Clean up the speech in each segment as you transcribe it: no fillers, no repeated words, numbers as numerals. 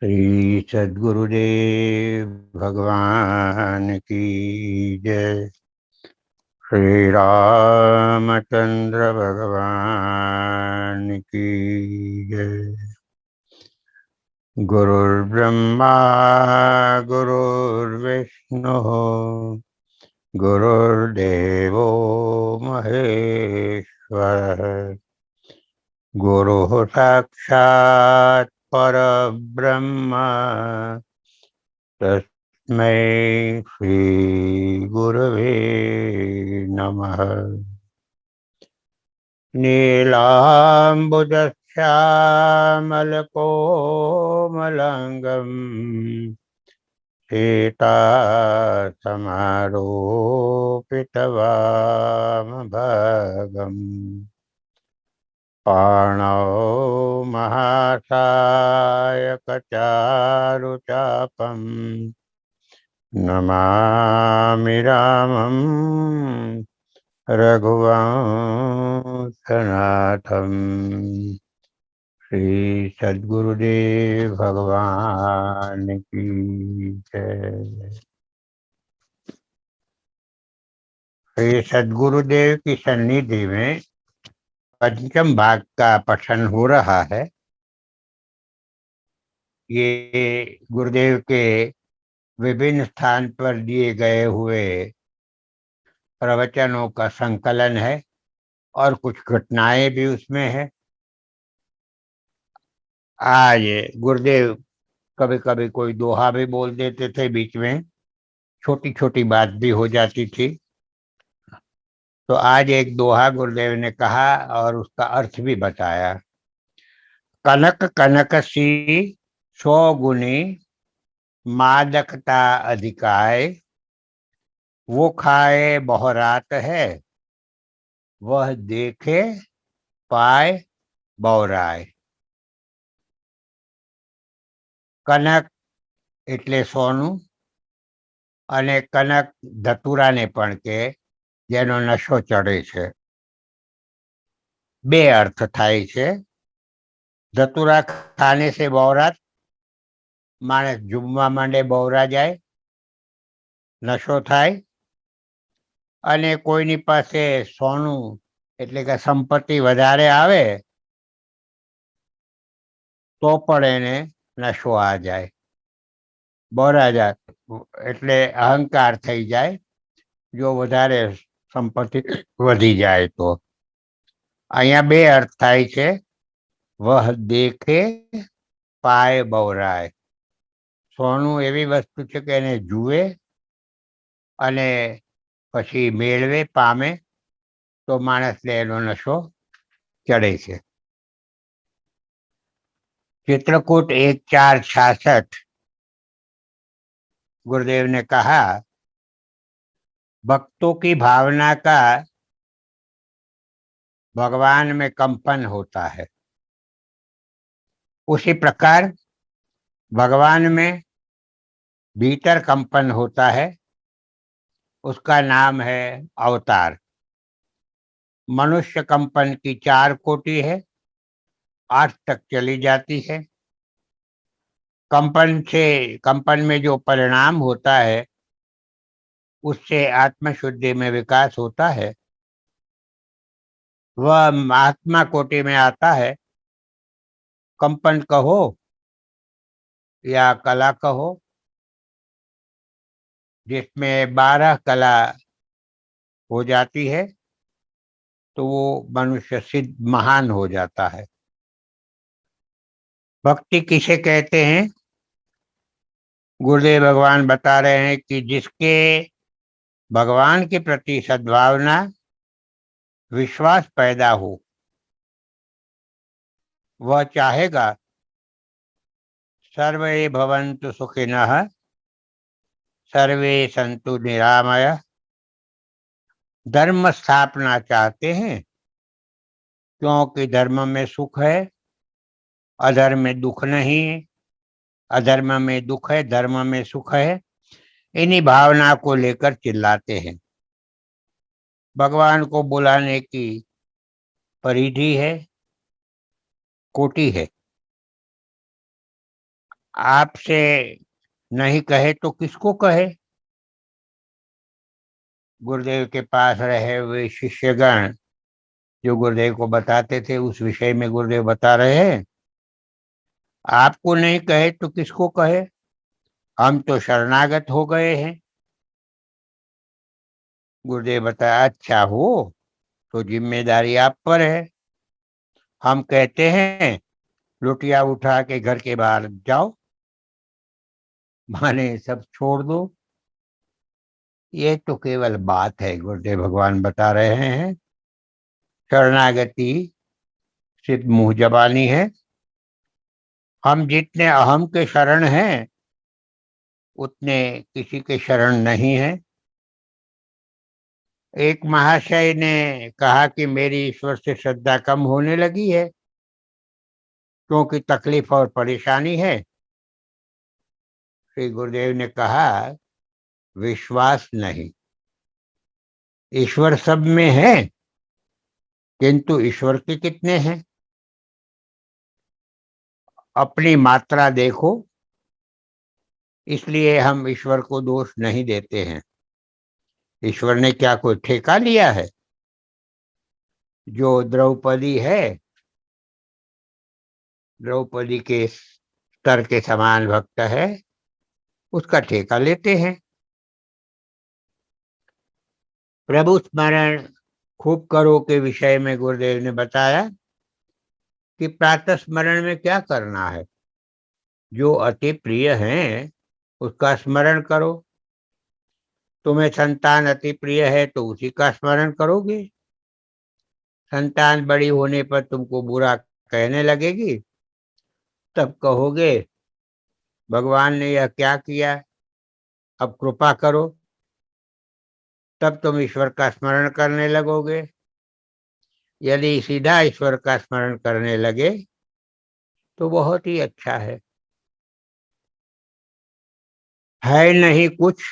श्री सद्गुरुदेव भगवान की जय। श्री रामचंद्र भगवान की जय। गुरुर्ब्रह्मा गुरुर्विष्णु गुरुर्देवो महेश्वर। गुरुः साक्षात् परब्रह्म तस्मै श्री गुरवे नमः। नीलाम्बुजश्यामलकोमलाङ्गं सीतासमारोपितवामभागम् पाणौ महासायकचारुचापम् नमामि रामं रघुवंशनाथम्। श्री सद्गुरुदेव भगवान की जय। श्री सद्गुरुदेव की सन्निधि में पंचम भाग का पठन हो रहा है। ये गुरुदेव के विभिन्न स्थान पर दिए गए हुए प्रवचनों का संकलन है और कुछ घटनाएं भी उसमें है। आज गुरुदेव कभी कभी कोई दोहा भी बोल देते थे, बीच में छोटी छोटी बात भी हो जाती थी। तो आज एक दोहा गुरुदेव ने कहा और उसका अर्थ भी बताया। कनक कनक सी सौ गुनी मादकता अधिकाय, वो खाए बहुरात है, वह देखे पाए बौराय। कनक એટલે સોનું અને કનક ધતુરાને પણ કે જેનો નશો ચડે છે। બે અર્થ થાય છે। ધતુરા ખાને સે બૌરાત, માણસ જુમવા માંડે, બૌરા જાય, નશો થાય। અને કોઈની પાસે સોનું એટલે કે સંપત્તિ વધારે આવે તો પણ એને નશો આ જાય, બૌરા જાય એટલે અહંકાર થઈ જાય। જો વધારે સંપત્તિ વધી જાય તો અહીંયા બે અર્થ થાય છે। વહ દેખે પાય બૌરાય। સોનું એવી વસ્તુ છે કે એને જુએ અને પછી મેળવે, પામે તો માણસને એનો નશો ચડે છે। चित्रकूट 1/4/66 गुरुदेव ने कहा, भक्तों की भावना का भगवान में कंपन होता है, उसी प्रकार भगवान में भीतर कंपन होता है। उसका नाम है अवतार। मनुष्य कंपन की 4 कोटि है, 8 तक चली जाती है। कंपन में जो परिणाम होता है उससे आत्मशुद्धि में विकास होता है। वह महात्मा कोटि में आता है। कंपन कहो या कला कहो, जिसमें 12 कला हो जाती है तो वो मनुष्य सिद्ध महान हो जाता है। भक्ति किसे कहते हैं? गुरुदेव भगवान बता रहे हैं कि जिसके भगवान के प्रति सद्भावना, विश्वास पैदा हो, वह चाहेगा सर्वे भवन्तु सुखिनः सर्वे सन्तु निरामयः। धर्म स्थापना चाहते हैं क्योंकि धर्म में सुख है, अधर्म में दुख नहीं है। अधर्म में दुख है, धर्म में सुख है। इन्हीं भावना को लेकर चिल्लाते हैं। भगवान को बुलाने की परिधि है, कोटि है। आपसे नहीं कहे तो किसको कहे। गुरुदेव के पास रहे हुए शिष्यगण जो गुरुदेव को बताते थे उस विषय में गुरुदेव बता रहे हैं, आपको नहीं कहे तो किसको कहे, हम तो शरणागत हो गए हैं। गुरुदेव बताया, अच्छा हो तो जिम्मेदारी आप पर है। हम कहते हैं लुटिया उठा के घर के बाहर जाओ, माने सब छोड़ दो। ये तो केवल बात है, गुरुदेव भगवान बता रहे हैं। शरणागति सिर्फ मुंह जबानी है। हम जितने अहम के शरण हैं उतने किसी के शरण नहीं है। एक महाशय ने कहा कि मेरी ईश्वर से श्रद्धा कम होने लगी है क्योंकि तकलीफ और परेशानी है। श्री गुरुदेव ने कहा, विश्वास नहीं, ईश्वर सब में है, किंतु ईश्वर के कितने हैं। अपनी मात्रा देखो, इसलिए हम ईश्वर को दोष नहीं देते हैं। ईश्वर ने क्या कोई ठेका लिया है? जो द्रौपदी है, द्रौपदी के स्तर के समान भक्त है, उसका ठेका लेते हैं। प्रभु स्मरण खूब करो के विषय में गुरुदेव ने बताया कि प्रातः स्मरण में क्या करना है। जो अति प्रिय हैं उसका स्मरण करो। तुम्हें संतान अति प्रिय है तो उसी का स्मरण करोगे। संतान बड़ी होने पर तुमको बुरा कहने लगेगी, तब कहोगे भगवान ने यह क्या किया, अब कृपा करो। तब तुम ईश्वर का स्मरण करने लगोगे। यदि सीधा ईश्वर का स्मरण करने लगे तो बहुत ही अच्छा है नहीं कुछ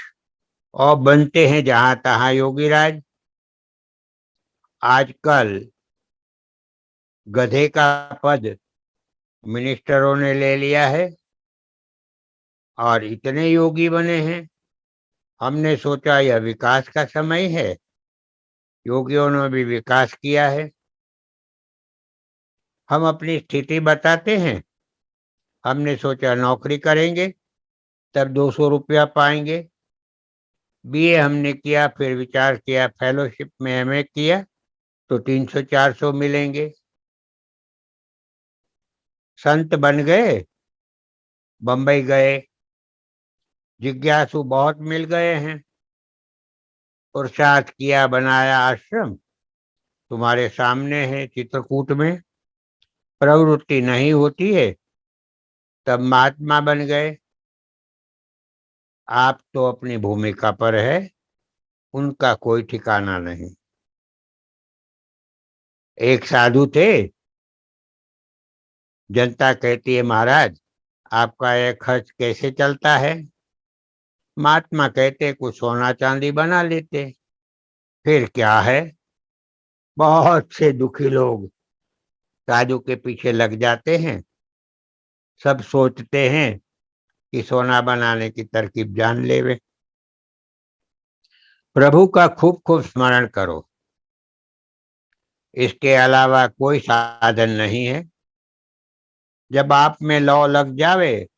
और बनते हैं जहां तहां योगीराज। आजकल गधे का पद मिनिस्टरों ने ले लिया है और इतने योगी बने हैं। हमने सोचा यह विकास का समय है, योगियों ने भी विकास किया है। हम अपनी स्थिति बताते हैं। हमने सोचा नौकरी करेंगे तब 200 रुपया पाएंगे। बीए हमने किया, फिर विचार किया फेलोशिप में एमए किया तो 300-400 मिलेंगे। संत बन गए, बंबई गए, जिज्ञासु बहुत मिल गए हैं। पुरुषार्थ किया, बनाया आश्रम, तुम्हारे सामने है चित्रकूट में। प्रवृत्ति नहीं होती है तब महात्मा बन गए। आप तो अपनी भूमिका पर है, उनका कोई ठिकाना नहीं। एक साधु थे, जनता कहती है महाराज आपका यह खर्च कैसे चलता है। महात्मा कहते कुछ सोना चांदी बना लेते, फिर क्या है। बहुत से दुखी लोग साधु के पीछे लग जाते हैं। सब सोचते हैं कि सोना बनाने की तरकीब जान लेवे। प्रभु का खूब खूब स्मरण करो, इसके अलावा कोई साधन नहीं है। जब आप में लौ लग जावे,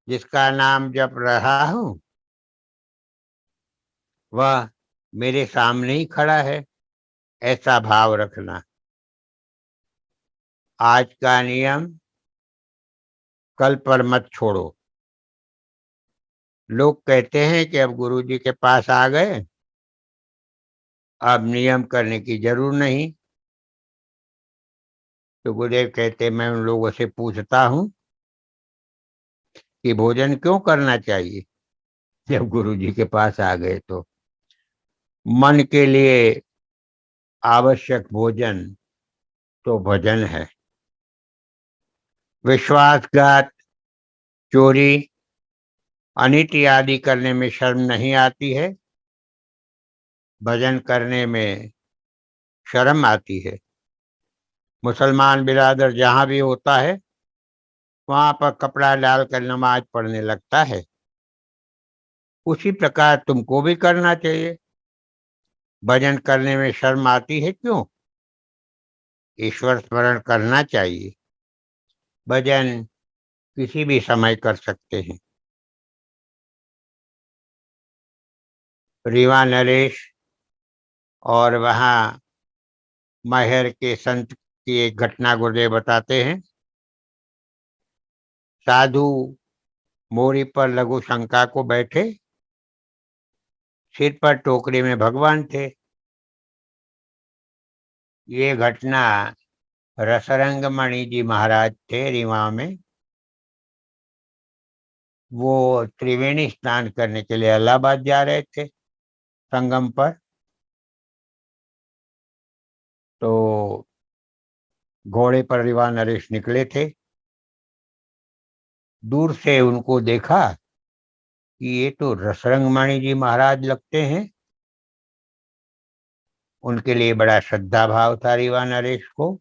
जिसका नाम जप रहा हूं वह मेरे सामने ही खड़ा है, ऐसा भाव रखना। आज का नियम कल पर मत छोड़ो। लोग कहते हैं कि अब गुरु जी के पास आ गए, अब नियम करने की जरूर नहीं। तो गुरुदेव कहते मैं उन लोगों से पूछता हूँ कि भोजन क्यों करना चाहिए जब गुरु जी के पास आ गए तो। मन के लिए आवश्यक भोजन तो भजन है। विश्वासघात, चोरी, अनिति आदि करने में शर्म नहीं आती है, भजन करने में शर्म आती है। मुसलमान बिरादर जहां भी होता है वहां पर कपड़ा डालकर नमाज पढ़ने लगता है। उसी प्रकार तुमको भी करना चाहिए। भजन करने में शर्म आती है क्यों? ईश्वर स्मरण करना चाहिए। भजन किसी भी समय कर सकते हैं। रीवा नरेश और वहाँ मैहर के संत की एक घटना गुरुदेव बताते हैं। साधु मोरी पर लघु शंका को बैठे, सिर पर टोकरी में भगवान थे। ये घटना रसरंग मणि जी महाराज थे रीवा में। वो त्रिवेणी स्नान करने के लिए इलाहाबाद जा रहे थे संगम पर। तो घोड़े पर रीवा नरेश निकले थे। दूर से उनको देखा कि ये तो रसरंग मणि जी महाराज लगते हैं। उनके लिए बड़ा श्रद्धा भाव था रीवा नरेश को।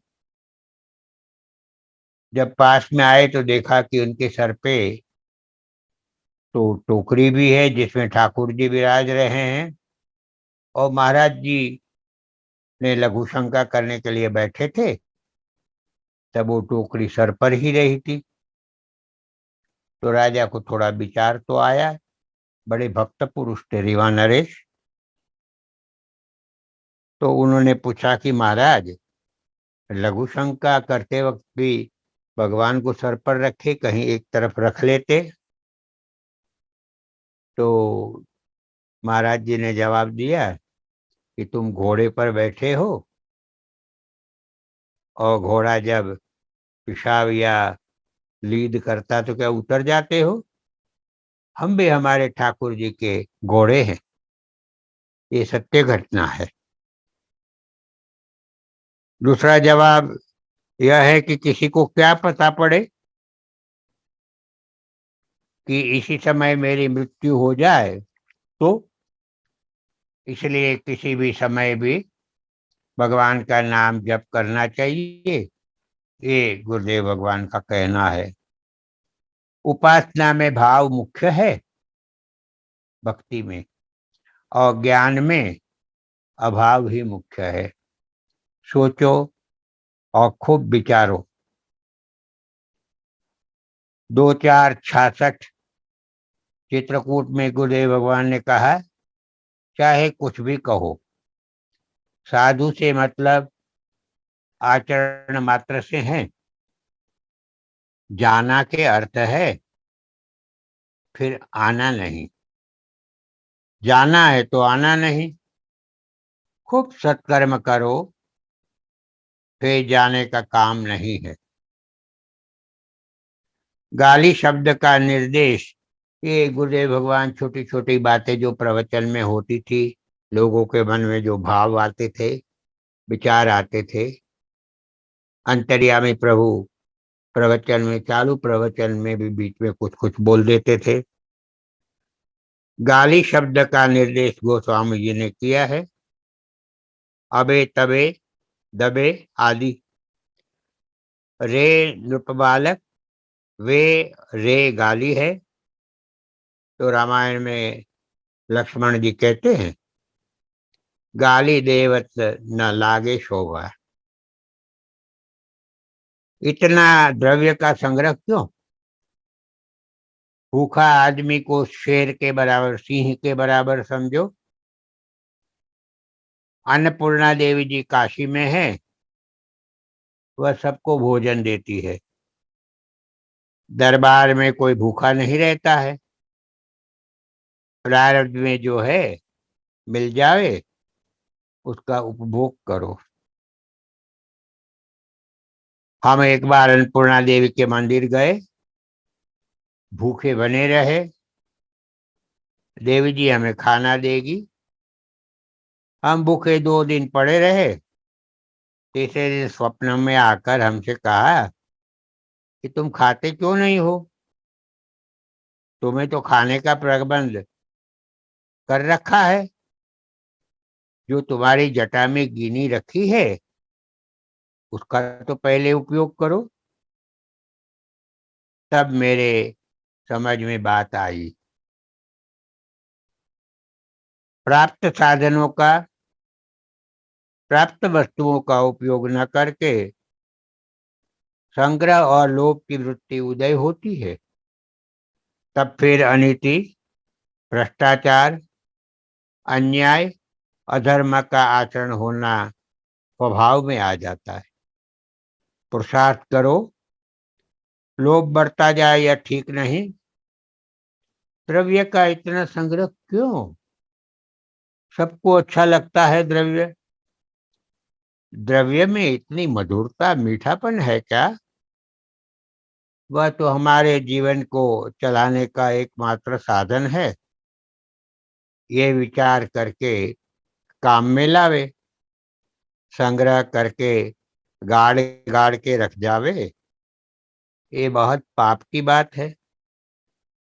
जब पास में आए तो देखा कि उनके सर पे तो टोकरी भी है जिसमें ठाकुर जी विराज रहे हैं, और महाराज जी ने लघु शंका करने के लिए बैठे थे। तब वो टोकरी सर पर ही रही थी। तो राजा को थोड़ा विचार तो आया। बड़े भक्त पुरुष थे रीवा नरेश। तो उन्होंने पूछा कि महाराज, लघु शंका करते वक्त भी भगवान को सर पर रखे, कहीं एक तरफ रख लेते। तो महाराज जी ने जवाब दिया कि तुम घोड़े पर बैठे हो, और घोड़ा जब पेशाब या लीद करता तो क्या उतर जाते हो? हम भी हमारे ठाकुर जी के घोड़े हैं। ये सत्य घटना है। दूसरा जवाब यह है कि किसी को क्या पता पड़े कि इसी समय मेरी मृत्यु हो जाए, तो इसलिए किसी भी समय भी भगवान का नाम जप करना चाहिए। ये गुरुदेव भगवान का कहना है। उपासना में भाव मुख्य है, भक्ति में, और ज्ञान में अभाव ही मुख्य है। सोचो और खूब विचारो। 2466 चित्रकूट में गुरुदेव भगवान ने कहा, चाहे कुछ भी कहो, साधु से मतलब आचरण मात्र से है। जाना के अर्थ है फिर आना नहीं। जाना है तो आना नहीं। खूब सत्कर्म करो, फिर जाने का काम नहीं है। गाली शब्द का निर्देश, ये गुरुदेव भगवान छोटी छोटी बातें जो प्रवचन में होती थी, लोगों के मन में जो भाव आते थे, विचार आते थे, अंतर्यामी प्रभु प्रवचन में, चालू प्रवचन में भी बीच में कुछ कुछ बोल देते थे। गाली शब्द का निर्देश गोस्वामी जी ने किया है। अबे तबे दबे आदि। रे नृप बालक, वे रे गाली है। तो रामायण में लक्ष्मण जी कहते हैं, गाली देवत न लागे शोभा। इतना द्रव्य का संग्रह क्यों? भूखा आदमी को शेर के बराबर, सिंह के बराबर समझो। अन्नपूर्णा देवी जी काशी में है, वह सबको भोजन देती है। दरबार में कोई भूखा नहीं रहता है। प्रारब्ध में जो है मिल जाए, उसका उपभोग करो। हम एक बार अन्नपूर्णा देवी के मंदिर गए, भूखे बने रहे। देवी जी हमें खाना देगी। हम भूखे 2 दिन पड़े रहे। तीसरे दिन स्वप्न में आकर हमसे कहा कि तुम खाते क्यों नहीं हो? तुम्हें तो खाने का प्रबंध कर रखा है। जो तुम्हारी जटा में गिनी रखी है, उसका तो पहले उपयोग करो। तब मेरे समझ में बात आई। प्राप्त साधनों का, प्राप्त वस्तुओं का उपयोग न करके संग्रह और लोभ की वृत्ति उदय होती है, तब फिर अनीति, भ्रष्टाचार, अन्याय, अधर्म का आचरण होना स्वभाव में आ जाता है। पुरुषार्थ करो, लोभ बढ़ता जाए या ठीक नहीं। द्रव्य का इतना संग्रह क्यों? सबको अच्छा लगता है द्रव्य। द्रव्य में इतनी मधुरता, मीठापन है क्या? वह तो हमारे जीवन को चलाने का एकमात्र साधन है। ये विचार करके काम में लावे, संग्रह करके गाड़ गाड़ के रख जावे, ये बहुत पाप की बात है।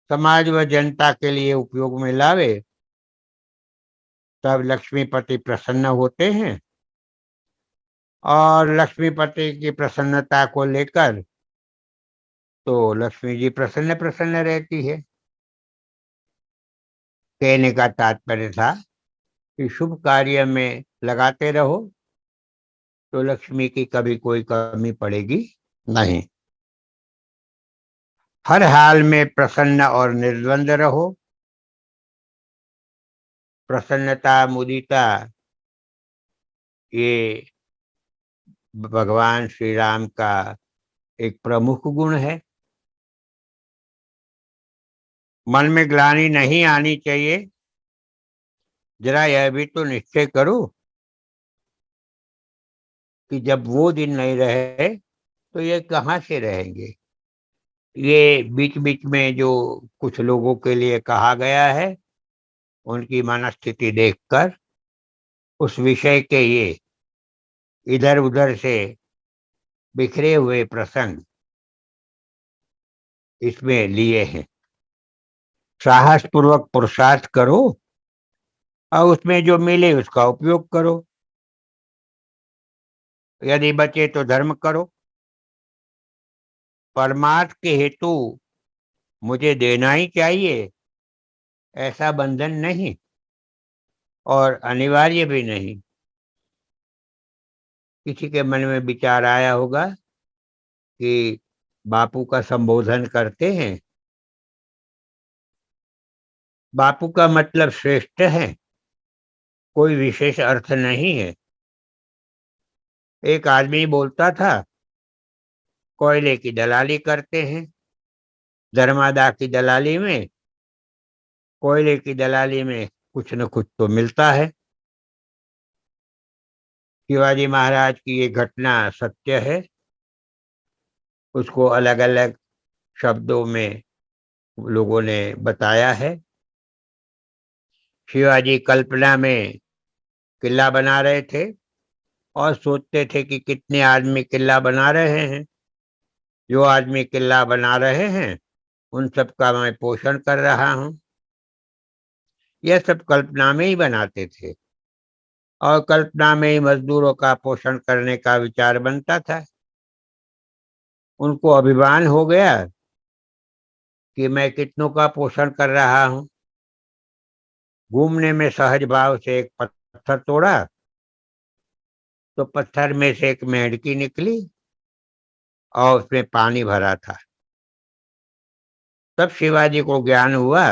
समाज व जनता के लिए उपयोग में लावे, तब लक्ष्मीपति प्रसन्न होते हैं, और लक्ष्मीपति की प्रसन्नता को लेकर तो लक्ष्मी जी प्रसन्न प्रसन्न रहती है। कहने का तात्पर्य था कि शुभ कार्य में लगाते रहो तो लक्ष्मी की कभी कोई कमी पड़ेगी नहीं। हर हाल में प्रसन्न और निर्द्वंद रहो। प्रसन्नता, मुदिता, ये भगवान श्री राम का एक प्रमुख गुण है। मन में ग्लानि नहीं आनी चाहिए। जरा यह भी तो निश्चय करो कि जब वो दिन नहीं रहे तो ये कहाँ से रहेंगे। ये बीच बीच में जो कुछ लोगों के लिए कहा गया है, उनकी मनस्थिति देखकर उस विषय के ये इधर उधर से बिखरे हुए प्रसंग इसमें लिए हैं। साहस पूर्वक पुरुषार्थ करो और उसमें जो मिले उसका उपयोग करो। यदि बचे तो धर्म करो। परमार्थ के हेतु मुझे देना ही चाहिए ऐसा बंधन नहीं, और अनिवार्य भी नहीं। किसी के मन में विचार आया होगा कि बापू का संबोधन करते हैं, बापू का मतलब श्रेष्ठ है, कोई विशेष अर्थ नहीं है। एक आदमी बोलता था, कोयले की दलाली करते हैं, धर्मादा की दलाली में, कोयले की दलाली में कुछ न कुछ तो मिलता है। शिवाजी महाराज की ये घटना सत्य है। उसको अलग अलग शब्दों में लोगों ने बताया है। शिवाजी कल्पना में किला बना रहे थे और सोचते थे कि कितने आदमी किला बना रहे हैं। जो आदमी किला बना रहे हैं उन सब का मैं पोषण कर रहा हूँ। यह सब कल्पना में ही बनाते थे, और कल्पना में ही मजदूरों का पोषण करने का विचार बनता था। उनको अभिमान हो गया कि मैं कितनों का पोषण कर रहा हूँ। घूमने में सहज भाव से एक पत्थर तोड़ा तो पत्थर में से एक मेंढकी निकली और उसमें पानी भरा था। तब शिवाजी को ज्ञान हुआ,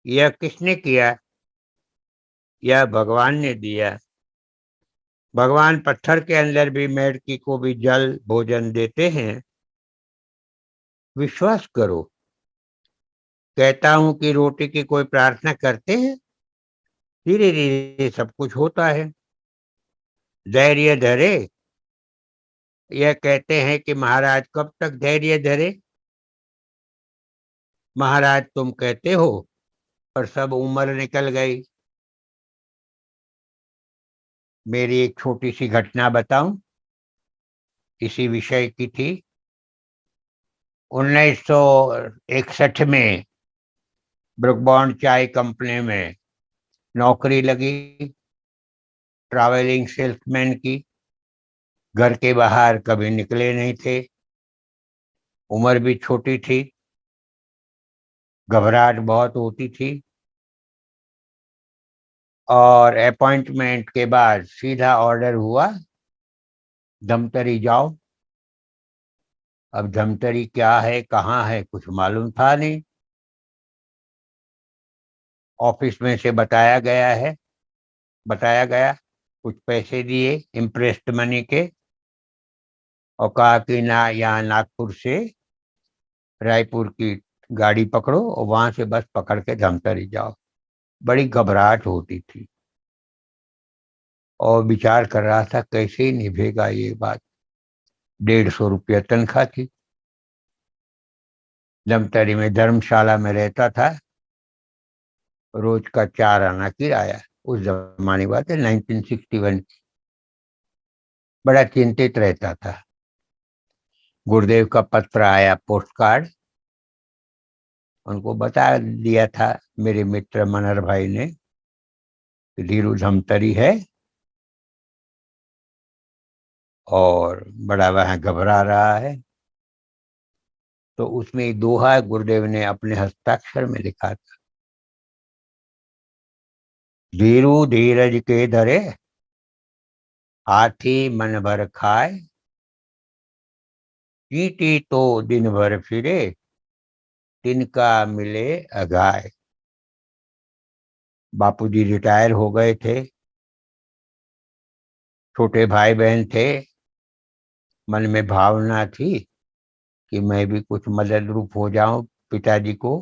यह किसने किया? यह भगवान ने दिया। भगवान पत्थर के अंदर भी मेंढकी को भी जल भोजन देते हैं। विश्वास करो, कहता हूं कि रोटी की कोई प्रार्थना करते हैं, धीरे धीरे सब कुछ होता है। धैर्य धरे। यह कहते हैं कि महाराज कब तक धैर्य धरे? महाराज तुम कहते हो, पर सब उम्र निकल गई। मेरी एक छोटी सी घटना बताऊं, इसी विषय की थी। 1961 में ब्रुकबॉन्ड चाय कंपनी में नौकरी लगी, ट्रैवलिंग सेल्समैन की। घर के बाहर कभी निकले नहीं थे। उम्र भी छोटी थी, घबराहट बहुत होती थी। और अपॉइंटमेंट के बाद सीधा ऑर्डर हुआ, धमतरी जाओ। अब धमतरी क्या है, कहाँ है, कुछ मालूम था नहीं। ऑफिस में से बताया गया, कुछ पैसे दिए इम्प्रेस्ड मनी के, और कहा कि ना यहाँ नागपुर से रायपुर की गाड़ी पकड़ो और वहां से बस पकड़ के धमतरी जाओ। बड़ी घबराहट होती थी और विचार कर रहा था कैसे निभेगा ये बात। 150 रुपया तनख्वाह थी। धमतरी में धर्मशाला में रहता था, रोज का 4 आना किराया। उस जमाने की बात है, 1961 की। बड़ा चिंतित रहता था। गुरुदेव का पत्र आया, पोस्ट कार्ड। उनको बता दिया था मेरे मित्र मनर भाई ने कि धीरू धमतरी है और बड़ा वह घबरा रहा है। तो उसमें दोहा गुरुदेव ने अपने हस्ताक्षर में लिखा था, धीरू धीरज के धरे, हाथी मन भर खाए, चींटी तो दिन भर फिरे, तिनका मिले अघाय। बापूजी रिटायर हो गए थे, छोटे भाई बहन थे। मन में भावना थी कि मैं भी कुछ मदद रूप हो जाऊं पिताजी को।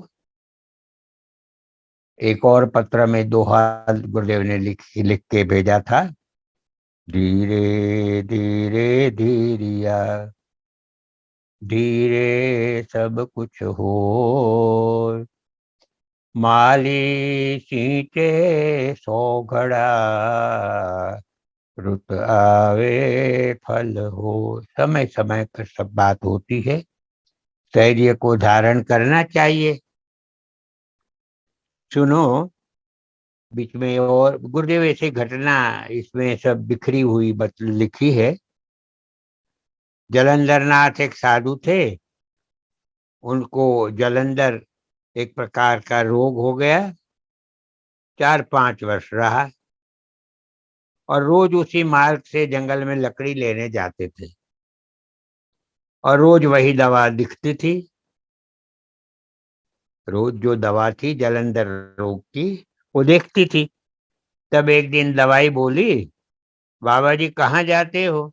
एक और पत्र में दोहा गुरुदेव ने लिख के भेजा था, धीरे धीरे धीरिया, धीरे सब कुछ हो, माली सींचे 100 घड़ा, रुत आवे फल हो। समय समय पर सब बात होती है, धैर्य को धारण करना चाहिए। सुनो, बीच में और गुरुदेव ऐसी घटना इसमें सब बिखरी हुई लिखी है। जलंधर नाथ एक साधु थे, उनको जलंधर एक प्रकार का रोग हो गया। 4-5 वर्ष रहा और रोज उसी मार्ग से जंगल में लकड़ी लेने जाते थे और रोज वही दवा दिखती थी। रोज जो दवा थी जलंधर रोग की, वो देखती थी। तब एक दिन दवाई बोली, बाबा जी कहाँ जाते हो?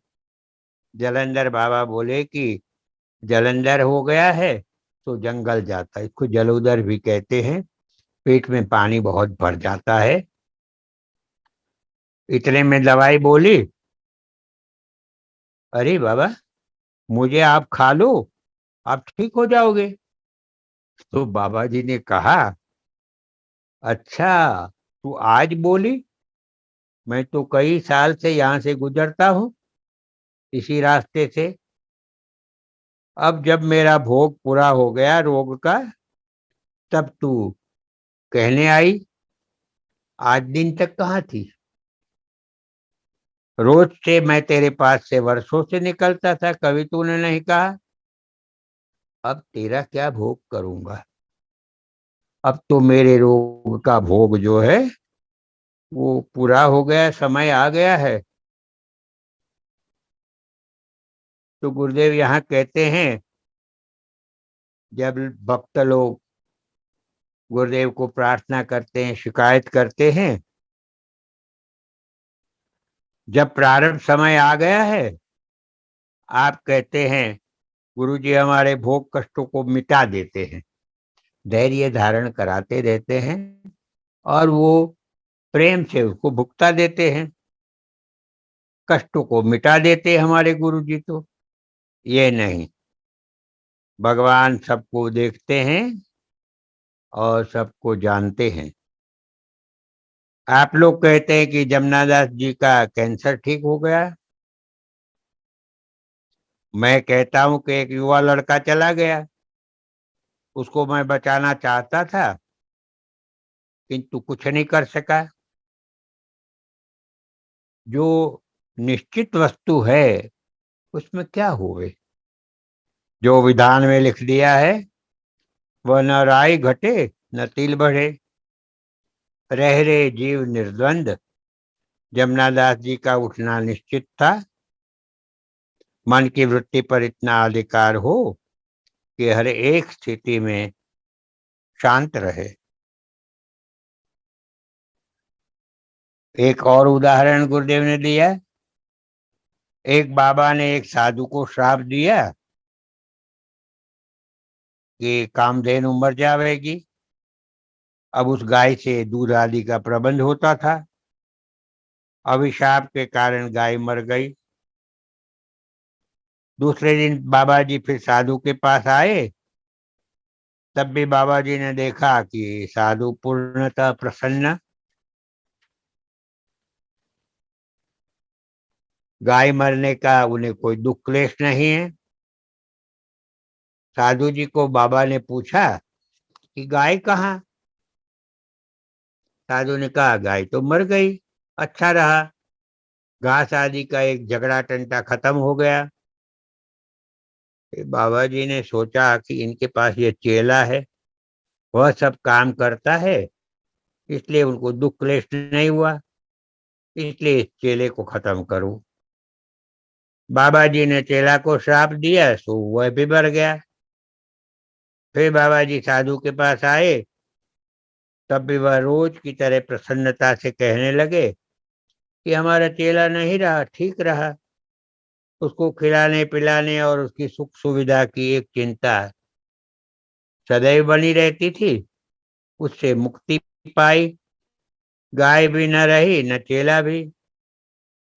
जलंधर बाबा बोले कि जलंधर हो गया है तो जंगल जाता है। इसको जलोदर भी कहते हैं। पेट में पानी बहुत भर जाता है। इतने में दवाई बोली, अरे बाबा, मुझे आप खा लो, आप ठीक हो जाओगे। तो बाबा जी ने कहा, अच्छा, तू आज बोली? मैं तो कई साल से यहाँ से गुजरता हूँ, इसी रास्ते से। अब जब मेरा भोग पूरा हो गया रोग का, तब तू कहने आई। आज दिन तक कहाँ थी? रोज से मैं तेरे पास से वर्षों से निकलता था, कभी तूने नहीं कहा। अब तेरा क्या भोग करूंगा? अब तो मेरे रोग का भोग जो है वो पूरा हो गया, समय आ गया है। तो गुरुदेव यहाँ कहते हैं, जब भक्त लोग गुरुदेव को प्रार्थना करते हैं, शिकायत करते हैं, जब प्रारंभ समय आ गया है, आप कहते हैं गुरु जी हमारे भोग कष्टों को मिटा देते हैं, धैर्य धारण कराते रहते हैं और वो प्रेम से उसको भुगता देते हैं, कष्टों को मिटा देते हैं हमारे गुरु जी। तो ये नहीं, भगवान सबको देखते हैं और सबको जानते हैं। आप लोग कहते हैं कि जमुनादास जी का कैंसर ठीक हो गया। मैं कहता हूं कि एक युवा लड़का चला गया, उसको मैं बचाना चाहता था किंतु कुछ नहीं कर सका। जो निश्चित वस्तु है उसमें क्या होवे? जो विधान में लिख दिया है वह न राई घटे न तिल बढ़े। रह रे जीव निर्द्वंद। जमनादास जी का उठना निश्चित था। मन की वृत्ति पर इतना अधिकार हो कि हर एक स्थिति में शांत रहे। एक और उदाहरण गुरुदेव ने दिया। एक बाबा ने एक साधु को श्राप दिया कि कामधेनु मर जाएगी। अब उस गाय से दूध आदि का प्रबंध होता था। अभिशाप के कारण गाय मर गई। दूसरे दिन बाबा जी फिर साधु के पास आए। तब भी बाबा जी ने देखा कि साधु पूर्णतः प्रसन्न। गाय मरने का उन्हें कोई दुख क्लेश नहीं है। साधु जी को बाबा ने पूछा कि गाय कहाँ। साधु ने कहा गाय तो मर गई। अच्छा रहा, घास आदि का एक झगड़ा टंटा खत्म हो गया। फिर बाबा जी ने सोचा कि इनके पास ये चेला है, वह सब काम करता है, इसलिए उनको दुख क्लेश नहीं हुआ, इसलिए इस चेले को खत्म करूं। बाबा जी ने चेला को श्राप दिया सो वह भी मर गया। फिर बाबा जी साधु के पास आए। तब भी वह रोज की तरह प्रसन्नता से कहने लगे कि हमारा चेला नहीं रहा, ठीक रहा। उसको खिलाने पिलाने और उसकी सुख सुविधा की एक चिंता सदैव बनी रहती थी। उससे मुक्ति पाई। गाय भी न रही न चेला भी।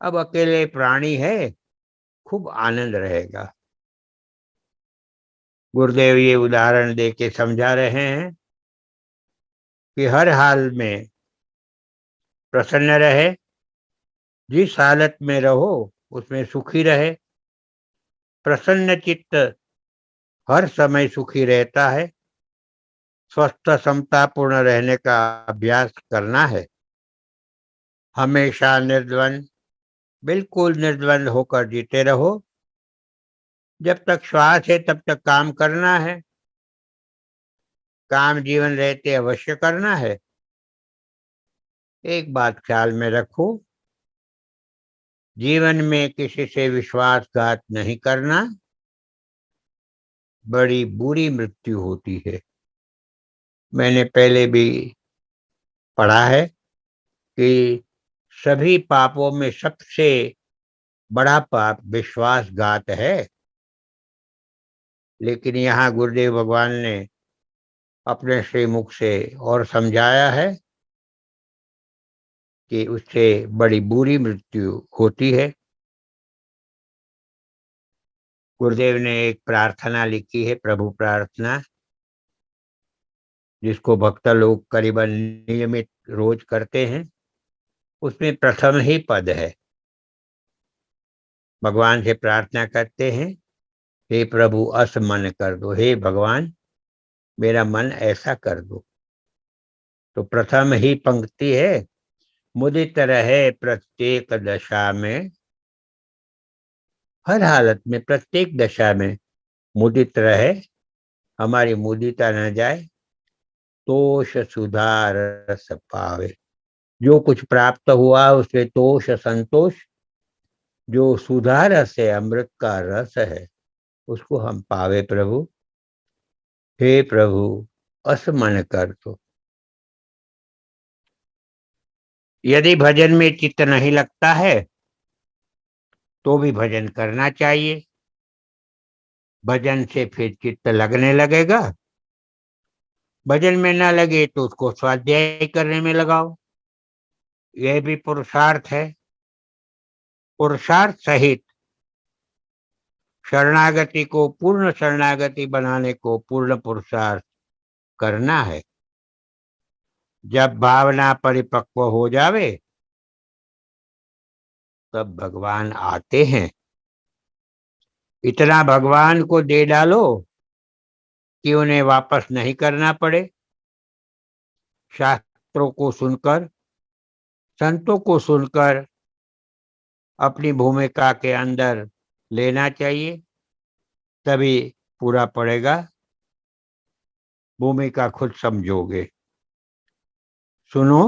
अब अकेले प्राणी है, खूब आनंद रहेगा। गुरुदेव ये उदाहरण दे के समझा रहे हैं कि हर हाल में प्रसन्न रहे। जिस हालत में रहो उसमें सुखी रहे। प्रसन्न चित्त हर समय सुखी रहता है। स्वस्थ समतापूर्ण रहने का अभ्यास करना है। हमेशा निर्द्वंद, बिल्कुल निर्द्वंद होकर जीते रहो। जब तक श्वास है तब तक काम करना है। काम जीवन रहते अवश्य करना है। एक बात ख्याल में रखो, जीवन में किसी से विश्वासघात नहीं करना। बड़ी बुरी मृत्यु होती है। मैंने पहले भी पढ़ा है कि सभी पापों में सबसे बड़ा पाप विश्वासघात है। लेकिन यहाँ गुरुदेव भगवान ने अपने श्रीमुख से और समझाया है कि उससे बड़ी बुरी मृत्यु होती है। गुरुदेव ने एक प्रार्थना लिखी है, प्रभु प्रार्थना, जिसको भक्त लोग करीबन नियमित रोज करते हैं। उसमें प्रथम ही पद है। भगवान से प्रार्थना करते हैं, हे प्रभु अस मन कर दो, हे भगवान मेरा मन ऐसा कर दो। तो प्रथम ही पंक्ति है, मुदित रहे प्रत्येक दशा में। हर हालत में प्रत्येक दशा में मुदित रहे, हमारी मुदिता न जाए। तोष सुधार रस पावे। जो कुछ प्राप्त हुआ उसमें तोष संतोष, जो सुधा रस है, अमृत का रस है, उसको हम पावे प्रभु। हे प्रभु असमन कर दो। यदि भजन में चित्त नहीं लगता है तो भी भजन करना चाहिए। भजन से फिर चित्त लगने लगेगा। भजन में ना लगे तो उसको स्वाध्याय करने में लगाओ। यह भी पुरुषार्थ है। पुरुषार्थ सहित शरणागति को पूर्ण शरणागति बनाने को पूर्ण पुरुषार्थ करना है। जब भावना परिपक्व हो जावे तब भगवान आते हैं। इतना भगवान को दे डालो कि उन्हें वापस नहीं करना पड़े। शास्त्रों को सुनकर, संतों को सुनकर अपनी भूमिका के अंदर लेना चाहिए। तभी पूरा पड़ेगा, भूमिका खुद समझोगे। सुनो,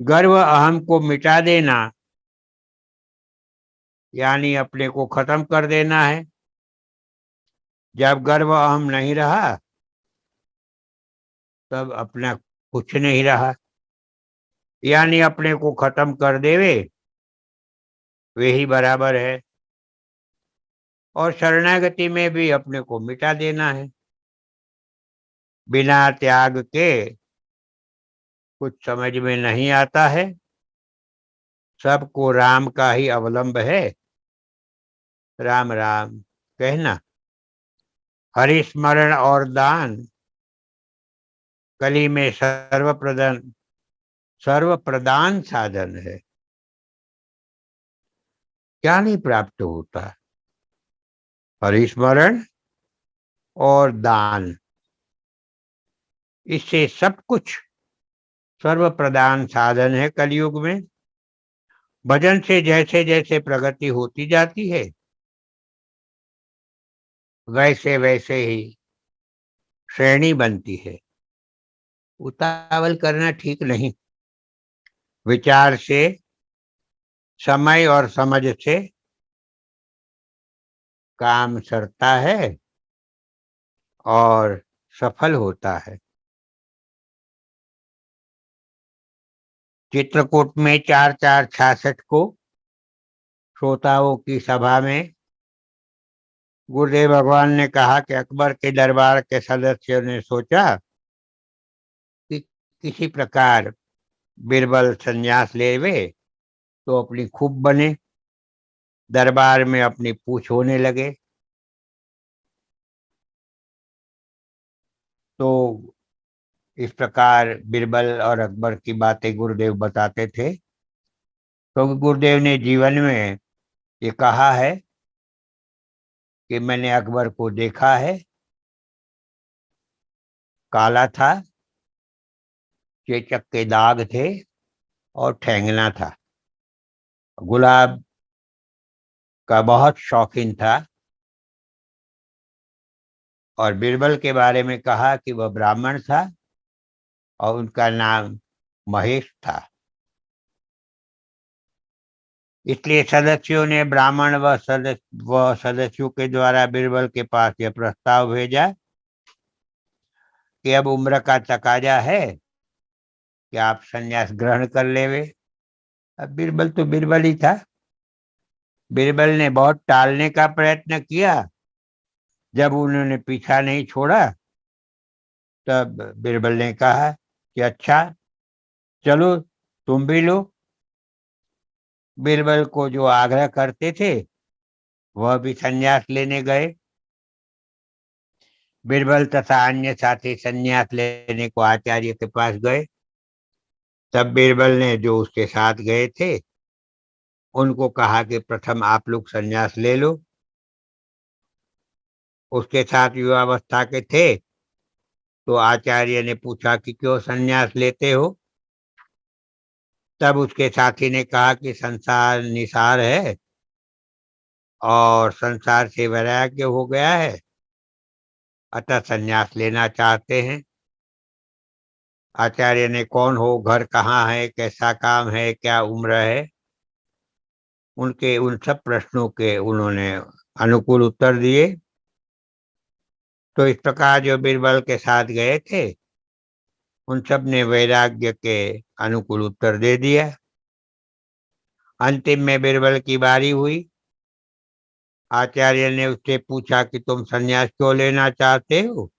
गर्व अहम को मिटा देना यानी अपने को खत्म कर देना है। जब गर्व अहम नहीं रहा तब अपना कुछ नहीं रहा, यानी अपने को खत्म कर देवे वे ही बराबर है। और शरणागति में भी अपने को मिटा देना है। बिना त्याग के कुछ समझ में नहीं आता है। सबको राम का ही अवलंब है, राम राम कहना। हरि स्मरण और दान कली में सर्व प्रदान साधन है। क्या नहीं प्राप्त होता? हरि स्मरण और दान, इससे सब कुछ सर्व प्रदान साधन है कलयुग में। भजन से जैसे जैसे प्रगति होती जाती है वैसे वैसे ही श्रेणी बनती है। उतावल करना ठीक नहीं। विचार से, समय और समझ से काम सरता है और सफल होता है। चित्रकूट में 4466 को श्रोताओं की सभा में गुरुदेव भगवान ने कहा कि अकबर के दरबार के सदस्यों ने सोचा कि किसी प्रकार बीरबल संन्यास लेवे तो अपनी खूब बने। दरबार में अपनी पूछ होने लगे। तो इस प्रकार बीरबल और अकबर की बातें गुरुदेव बताते थे। तो गुरुदेव ने जीवन में ये कहा है कि मैंने अकबर को देखा है, काला था, चेचक के दाग थे और ठेंगना था। गुलाब का बहुत शौकीन था। और बीरबल के बारे में कहा कि वह ब्राह्मण था और उनका नाम महेश था। इसलिए सदस्यों ने ब्राह्मण व सदस्यों के द्वारा बीरबल के पास यह प्रस्ताव भेजा कि अब उम्र का तकाजा है कि आप संन्यास ग्रहण कर लेवे। अब बीरबल तो बीरबल ही था। बीरबल ने बहुत टालने का प्रयत्न किया। जब उन्होंने पीछा नहीं छोड़ा तब बीरबल ने कहा कि अच्छा चलो तुम भी लो। बीरबल को जो आग्रह करते थे वह भी संन्यास लेने गए। बीरबल तथा अन्य साथी संन्यास लेने को आचार्य के पास गए। तब बीरबल ने जो उसके साथ गए थे उनको कहा कि प्रथम आप लोग संन्यास ले लो। उसके साथ युवावस्था के थे। तो आचार्य ने पूछा कि क्यों संन्यास लेते हो? तब उसके साथी ने कहा कि संसार निसार है और संसार से वैराग्य हो गया है, अतः संन्यास लेना चाहते हैं। आचार्य ने कौन हो, घर कहाँ है, कैसा काम है, क्या उम्र है, उनके उन सब प्रश्नों के उन्होंने अनुकूल उत्तर दिए। तो इस प्रकार जो बीरबल के साथ गए थे उन सब ने वैराग्य के अनुकूल उत्तर दे दिया। अंतिम में बीरबल की बारी हुई। आचार्य ने उससे पूछा कि तुम संन्यास क्यों लेना चाहते हो?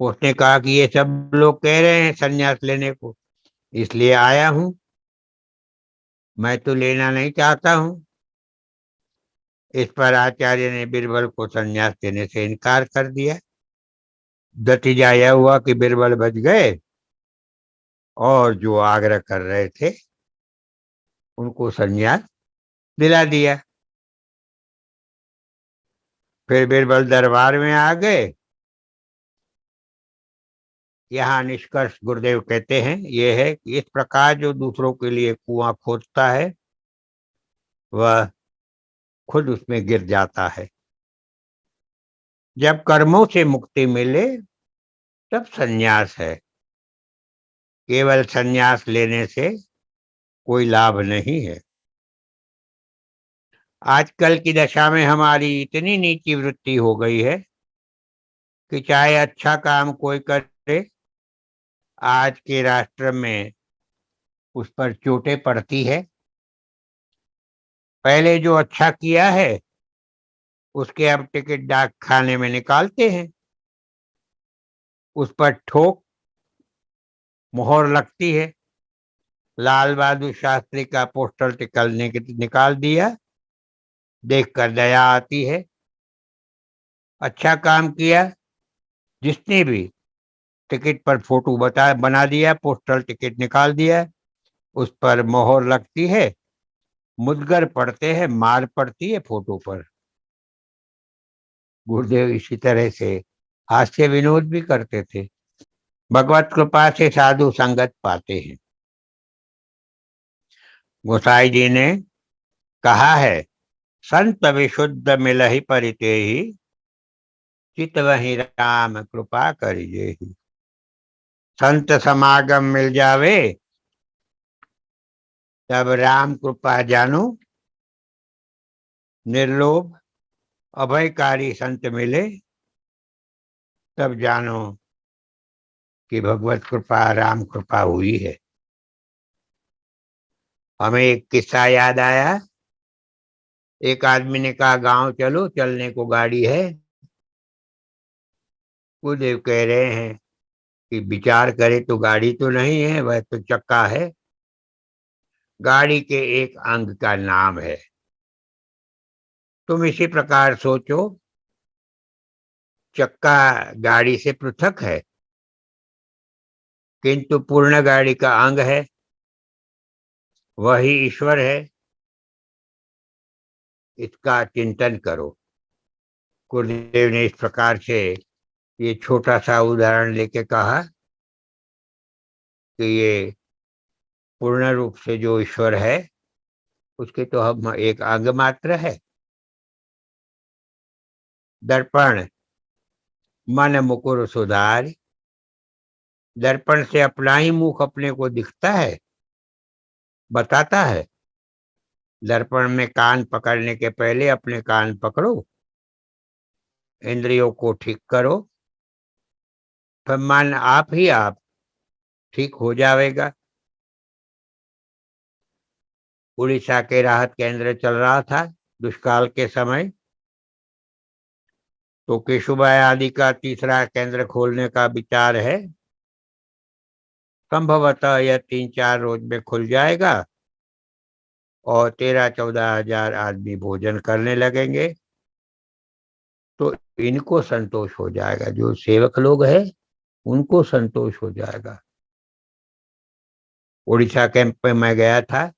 उसने कहा कि ये सब लोग कह रहे हैं संन्यास लेने को, इसलिए आया हूं। मैं तो लेना नहीं चाहता हूं। इस पर आचार्य ने बीरबल को संन्यास देने से इनकार कर दिया। नतीजा यह हुआ कि बीरबल बच गए और जो आग्रह कर रहे थे उनको संन्यास दिला दिया। फिर बीरबल दरबार में आ गए। यहाँ निष्कर्ष गुरुदेव कहते हैं ये है कि इस प्रकार जो दूसरों के लिए कुआं खोदता है वह खुद उसमें गिर जाता है। जब कर्मों से मुक्ति मिले तब संन्यास है। केवल संन्यास लेने से कोई लाभ नहीं है। आजकल की दशा में हमारी इतनी नीची वृत्ति हो गई है कि चाहे अच्छा काम कोई करे, आज के राष्ट्र में उस पर चोटें पड़ती है। पहले जो अच्छा किया है उसके अब टिकट डाक खाने में निकालते हैं, उस पर ठोक मोहर लगती है। लाल बहादुर शास्त्री का पोस्टर निकाल दिया, देखकर दया आती है। अच्छा काम किया जिसने भी, टिकट पर फोटो बना दिया, पोस्टल टिकट निकाल दिया, उस पर मोहर लगती है, मुद्गर पड़ते हैं, मार पड़ती है फोटो पर। गुरुदेव इसी तरह से हास्य विनोद भी करते थे। भगवत कृपा से साधु संगत पाते हैं। गोसाई जी ने कहा है, संत विशुद्ध मिलहि परितेहि, चित वही राम कृपा करिए। संत समागम मिल जावे तब राम कृपा जानो, निर्लोभ अभयकारी संत मिले तब जानो कि भगवत कृपा राम कृपा हुई है। हमें एक किस्सा याद आया। एक आदमी ने कहा, गांव चलो, चलने को गाड़ी है। गुरुदेव कह रहे हैं कि विचार करे तो गाड़ी तो नहीं है, वह तो चक्का है। गाड़ी के एक अंग का नाम है। तुम इसी प्रकार सोचो, चक्का गाड़ी से पृथक है किंतु पूर्ण गाड़ी का अंग है, वही ईश्वर है। इसका चिंतन करो। गुरुदेव ने इस प्रकार से ये छोटा सा उदाहरण लेके कहा कि ये पूर्ण रूप से जो ईश्वर है उसके तो हम एक अंग मात्र है। दर्पण मन मुकुर सुधार, दर्पण से अपना ही मुख अपने को दिखता है, बताता है। दर्पण में कान पकड़ने के पहले अपने कान पकड़ो, इंद्रियों को ठीक करो, फिर मन आप ही आप ठीक हो जाएगा। उड़ीसा के राहत केंद्र चल रहा था दुष्काल के समय, तो केशुभाई आदि का तीसरा केंद्र खोलने का विचार है। संभवतः यह 3-4 रोज में खुल जाएगा और 13-14 हजार आदमी भोजन करने लगेंगे, तो इनको संतोष हो जाएगा, जो सेवक लोग हैं उनको संतोष हो जाएगा। उड़ीसा कैंप में मैं गया था,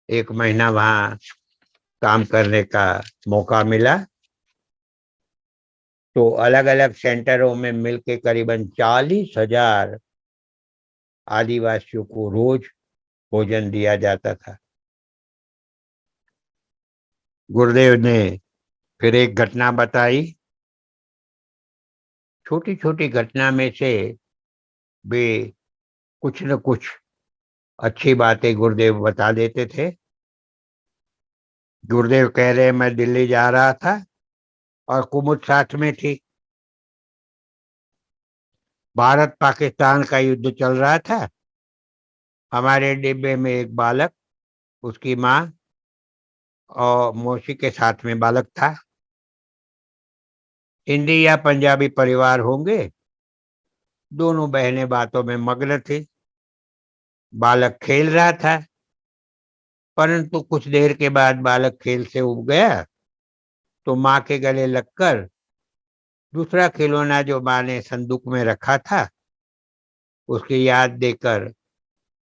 1 महीना वहां काम करने का मौका मिला। तो अलग अलग सेंटरों में मिलके करीबन 40,000 आदिवासियों को रोज भोजन दिया जाता था। गुरुदेव ने फिर एक घटना बताई। छोटी छोटी घटना में से वे कुछ न कुछ अच्छी बातें गुरुदेव बता देते थे। गुरुदेव कह रहे, मैं दिल्ली जा रहा था और कुमुद साथ में थी। भारत पाकिस्तान का युद्ध चल रहा था। हमारे डिब्बे में एक बालक, उसकी माँ और मौसी के साथ में बालक था। हिंदी या पंजाबी परिवार होंगे। दोनों बहनें बातों में मग्न थी। बालक खेल रहा था, परंतु कुछ देर के बाद बालक खेल से उब गया, तो माँ के गले लगकर दूसरा खिलौना जो माँ ने संदूक में रखा था उसकी याद देकर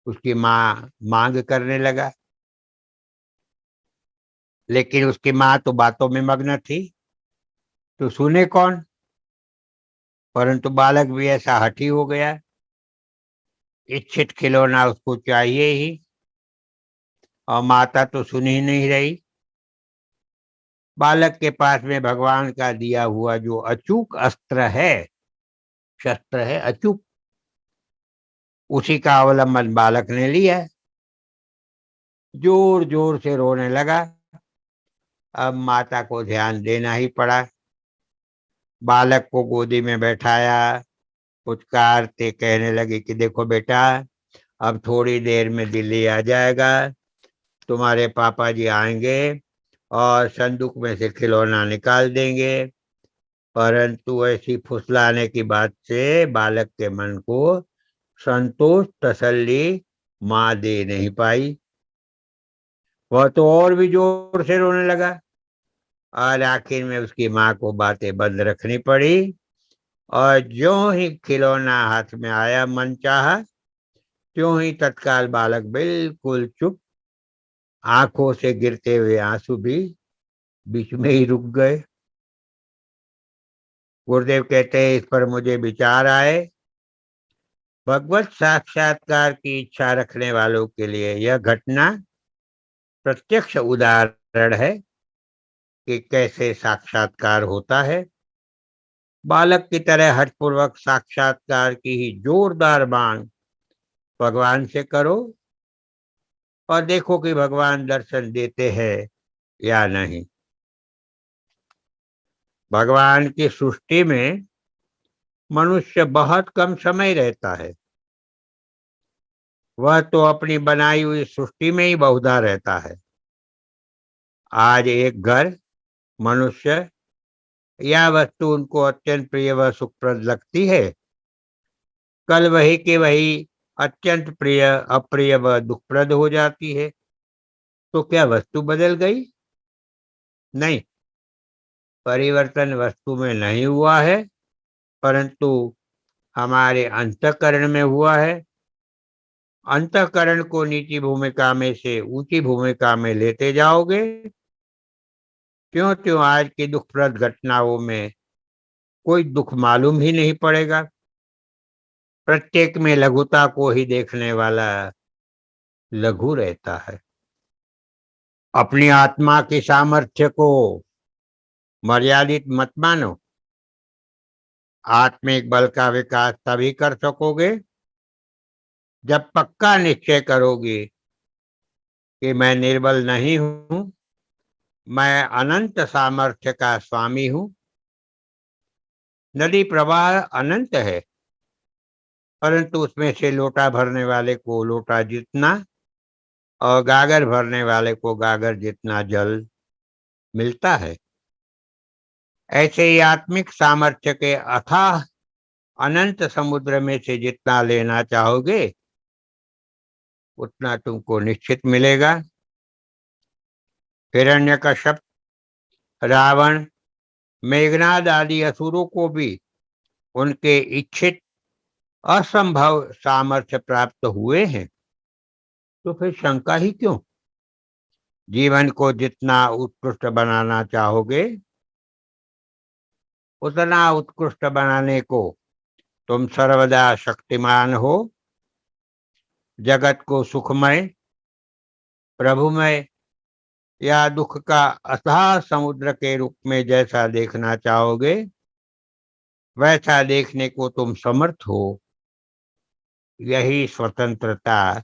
उसकी माँ मांग करने लगा। लेकिन उसकी माँ तो बातों में मग्न थी, तो सुने कौन। परंतु बालक भी ऐसा हठी हो गया, इच्छित खिलौना उसको चाहिए ही, और माता तो सुन ही नहीं रही। बालक के पास में भगवान का दिया हुआ जो अचूक अस्त्र है, शस्त्र है अचूक, उसी का अवलंबन बालक ने लिया। जोर जोर से रोने लगा। अब माता को ध्यान देना ही पड़ा। बालक को गोदी में बैठाया, पुचकारते कहने लगे कि देखो बेटा, अब थोड़ी देर में दिल्ली आ जाएगा, तुम्हारे पापा जी आएंगे और संदूक में से खिलौना निकाल देंगे। परंतु ऐसी फुसलाने की बात से बालक के मन को संतोष तसल्ली माँ दे नहीं पाई। वह तो और भी जोर से रोने लगा और आखिर में उसकी माँ को बातें बंद रखनी पड़ी। और ज्यों ही खिलौना हाथ में आया मनचाहा, त्यों ही तत्काल बालक बिल्कुल चुप, आंखों से गिरते हुए आंसू भी बीच में ही रुक गए। गुरुदेव कहते हैं, इस पर मुझे विचार आए, भगवत साक्षात्कार की इच्छा रखने वालों के लिए यह घटना प्रत्यक्ष उदाहरण है कि कैसे साक्षात्कार होता है। बालक की तरह हठपूर्वक साक्षात्कार की ही जोरदार मांग भगवान से करो और देखो कि भगवान दर्शन देते हैं या नहीं। भगवान की सृष्टि में मनुष्य बहुत कम समय रहता है। वह तो अपनी बनाई हुई सृष्टि में ही बहुधा रहता है। आज एक घर, मनुष्य या वस्तु उनको अत्यंत प्रिय व सुखप्रद लगती है, कल वही के वही अत्यंत प्रिय, अप्रिय व दुखप्रद हो जाती है। तो क्या वस्तु बदल गई? नहीं, परिवर्तन वस्तु में नहीं हुआ है, परंतु हमारे अंतःकरण में हुआ है। अंतःकरण को नीची भूमिका में से ऊंची भूमिका में लेते जाओगे, त्यों त्यों आज की दुखप्रद घटनाओं में कोई दुख मालूम ही नहीं पड़ेगा। प्रत्येक में लघुता को ही देखने वाला लघु रहता है। अपनी आत्मा की सामर्थ्य को मर्यादित मत मानो। आत्मिक बल का विकास तभी कर सकोगे जब पक्का निश्चय करोगे कि मैं निर्बल नहीं हूं, मैं अनंत सामर्थ्य का स्वामी हूं। नदी प्रवाह अनंत है, परंतु उसमें से लोटा भरने वाले को लोटा जितना और गागर भरने वाले को गागर जितना जल मिलता है। ऐसे ही आत्मिक सामर्थ्य के अथाह अनंत समुद्र में से जितना लेना चाहोगे, उतना तुमको निश्चित मिलेगा। हिरण्यकश्यप, रावण, मेघनाद आदि असुरों को भी उनके इच्छित असंभव सामर्थ्य प्राप्त हुए हैं। तो फिर शंका ही क्यों? जीवन को जितना उत्कृष्ट बनाना चाहोगे, उतना उत्कृष्ट बनाने को तुम सर्वदा शक्तिमान हो। जगत को सुखमय, प्रभुमय या दुख का अथाह समुद्र के रूप में जैसा देखना चाहोगे, वैसा देखने को तुम समर्थ हो। यही स्वतंत्रता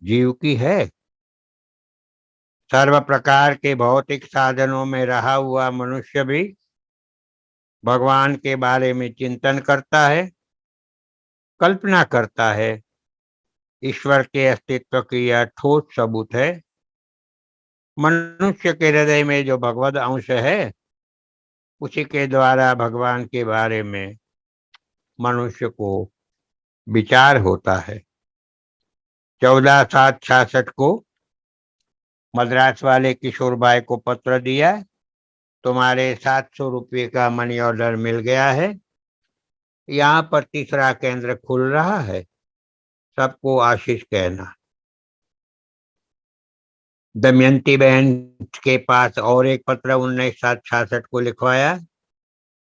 जीव की है। सर्व प्रकार के भौतिक साधनों में रहा हुआ मनुष्य भी भगवान के बारे में चिंतन करता है, कल्पना करता है। ईश्वर के अस्तित्व की यह ठोस सबूत है। मनुष्य के हृदय में जो भगवद अंश है, उसी के द्वारा भगवान के बारे में मनुष्य को विचार होता है। 14/7/66 को मद्रास वाले किशोर भाई को पत्र दिया, तुम्हारे 700 रुपये का मनी ऑर्डर मिल गया है। यहाँ पर तीसरा केंद्र खुल रहा है, सबको आशीष कहना। दमयंती बहन के पास और एक पत्र 19/7/66 को लिखवाया,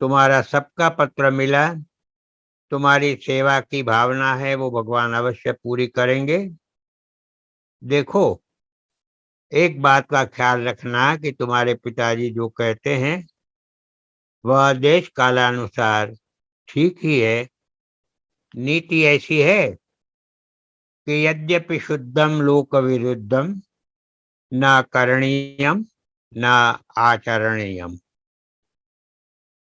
तुम्हारा सबका पत्र मिला। तुम्हारी सेवा की भावना है वो भगवान अवश्य पूरी करेंगे। देखो, एक बात का ख्याल रखना कि तुम्हारे पिताजी जो कहते हैं वह देश कालानुसार ठीक ही है। नीति ऐसी है कि यद्यपि शुद्धम लोक विरुद्धम न करणीयम न आचरणीयम।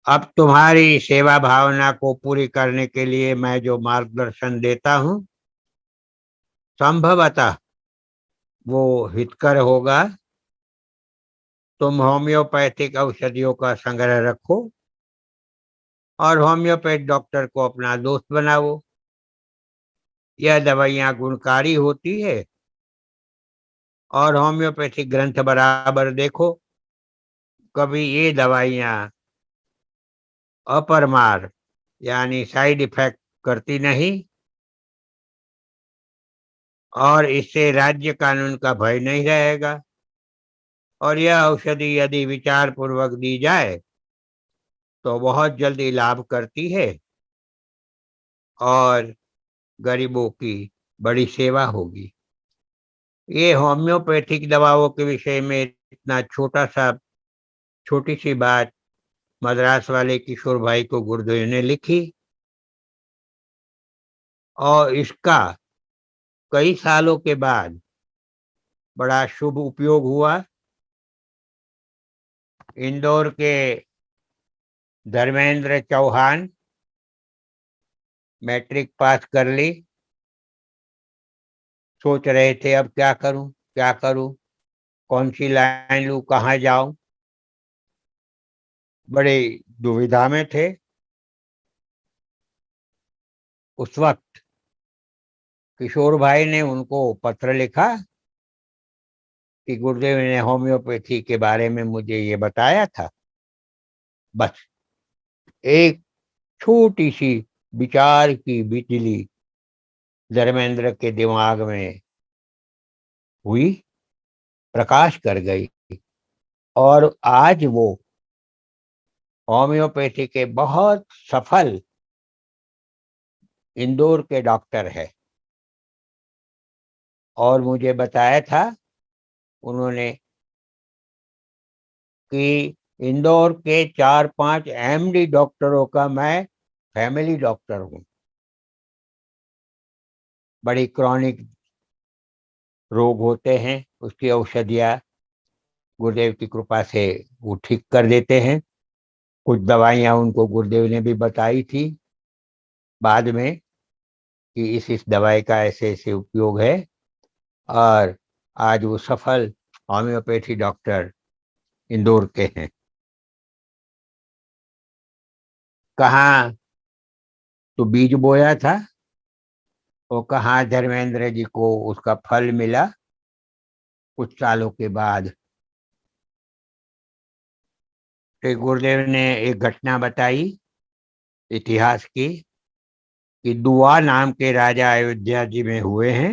अब तुम्हारी सेवा भावना को पूरी करने के लिए मैं जो मार्गदर्शन देता हूँ संभवतः वो हितकर होगा। तुम होम्योपैथिक औषधियों का संग्रह रखो और होम्योपैथ डॉक्टर को अपना दोस्त बनाओ। यह दवाइयाँ गुणकारी होती है और होम्योपैथिक ग्रंथ बराबर देखो। कभी ये दवाइयाँ अपरमार यानी साइड इफेक्ट करती नहीं और इससे राज्य कानून का भय नहीं रहेगा। और यह औषधि यदि विचार पूर्वक दी जाए तो बहुत जल्दी लाभ करती है और गरीबों की बड़ी सेवा होगी। ये होम्योपैथिक दवाओं के विषय में इतना छोटी सी बात मद्रास वाले किशोर भाई को गुरुदेव ने लिखी और इसका कई सालों के बाद बड़ा शुभ उपयोग हुआ। इंदौर के धर्मेंद्र चौहान मैट्रिक पास कर ली। सोच रहे थे अब क्या करूं, कौन सी लाइन लूं, कहाँ जाऊं, बड़े दुविधा में थे। उस वक्त किशोर भाई ने उनको पत्र लिखा कि गुरुदेव ने होम्योपैथी के बारे में मुझे ये बताया था। बस एक छोटी सी विचार की बिजली धर्मेंद्र के दिमाग में हुई, प्रकाश कर गई और आज वो होम्योपैथी के बहुत सफल इंदौर के डॉक्टर है। और मुझे बताया था उन्होंने कि इंदौर के 4-5 एमडी डॉक्टरों का मैं फैमिली डॉक्टर हूँ। बड़ी क्रॉनिक रोग होते हैं, उसकी औषधियाँ गुरुदेव की कृपा से वो ठीक कर देते हैं। कुछ दवाइयाँ उनको गुरुदेव ने भी बताई थी बाद में कि इस दवाई का ऐसे ऐसे उपयोग है और आज वो सफल होम्योपैथी डॉक्टर इंदौर के हैं। कहाँ तो बीज बोया था और कहाँ धर्मेंद्र जी को उसका फल मिला कुछ सालों के बाद। श्री गुरुदेव ने एक घटना बताई इतिहास की कि दुआ नाम के राजा अयोध्या जी में हुए हैं।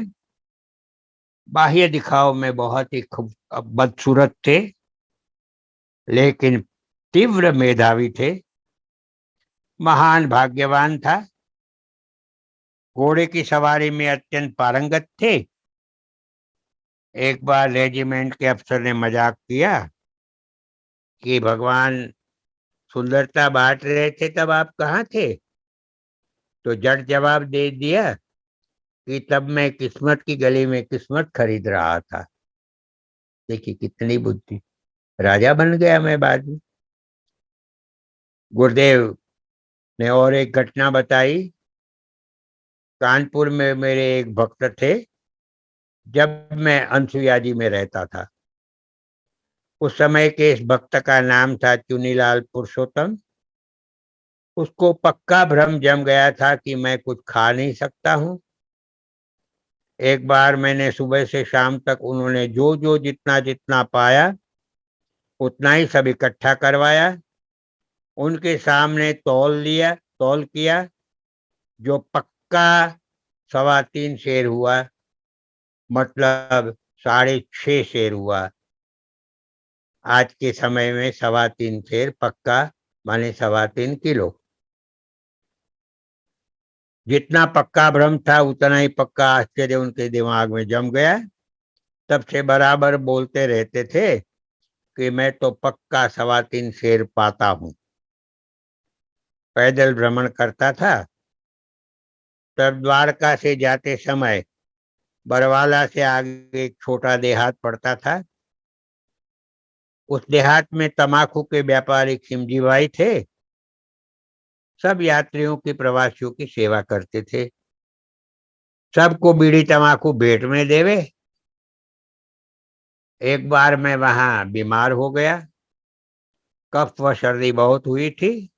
बाह्य दिखाव में बहुत ही बदसूरत थे लेकिन तीव्र मेधावी थे। महान भाग्यवान था। घोड़े की सवारी में अत्यंत पारंगत थे। एक बार रेजिमेंट के अफसर ने मजाक किया कि भगवान सुंदरता बांट रहे थे तब आप कहाँ थे? तो जट जवाब दे दिया कि तब मैं किस्मत की गली में किस्मत खरीद रहा था। देखिए कितनी बुद्धि, राजा बन गया मैं बाद में। गुरुदेव ने और एक घटना बताई। कानपुर में मेरे एक भक्त थे जब मैं अंसुईया जी में रहता था। उस समय के इस भक्त का नाम था चुनीलाल पुरुषोत्तम। उसको पक्का भ्रम जम गया था कि मैं कुछ खा नहीं सकता हूँ। एक बार मैंने सुबह से शाम तक उन्होंने जो जो जितना जितना पाया उतना ही सब इकट्ठा करवाया, उनके सामने तौल किया, जो पक्का 3.25 शेर हुआ, मतलब 6.5 शेर हुआ। आज के समय में 3.25 शेर पक्का माने 3.25 किलो। जितना पक्का भ्रम था उतना ही पक्का आश्चर्य उनके दिमाग में जम गया तब से बराबर बोलते रहते थे कि मैं तो पक्का 3.25 शेर पाता हूँ। पैदल भ्रमण करता था। तब द्वारका से जाते समय बरवाला से आगे एक छोटा देहात पड़ता था। उस देहात में तमाकू के व्यापारी खिमजी भाई थे। सब यात्रियों की, प्रवासियों की सेवा करते थे। सबको बीड़ी तमाकू भेंट में देवे। एक बार मैं वहां बीमार हो गया। कफ व सर्दी बहुत हुई थी।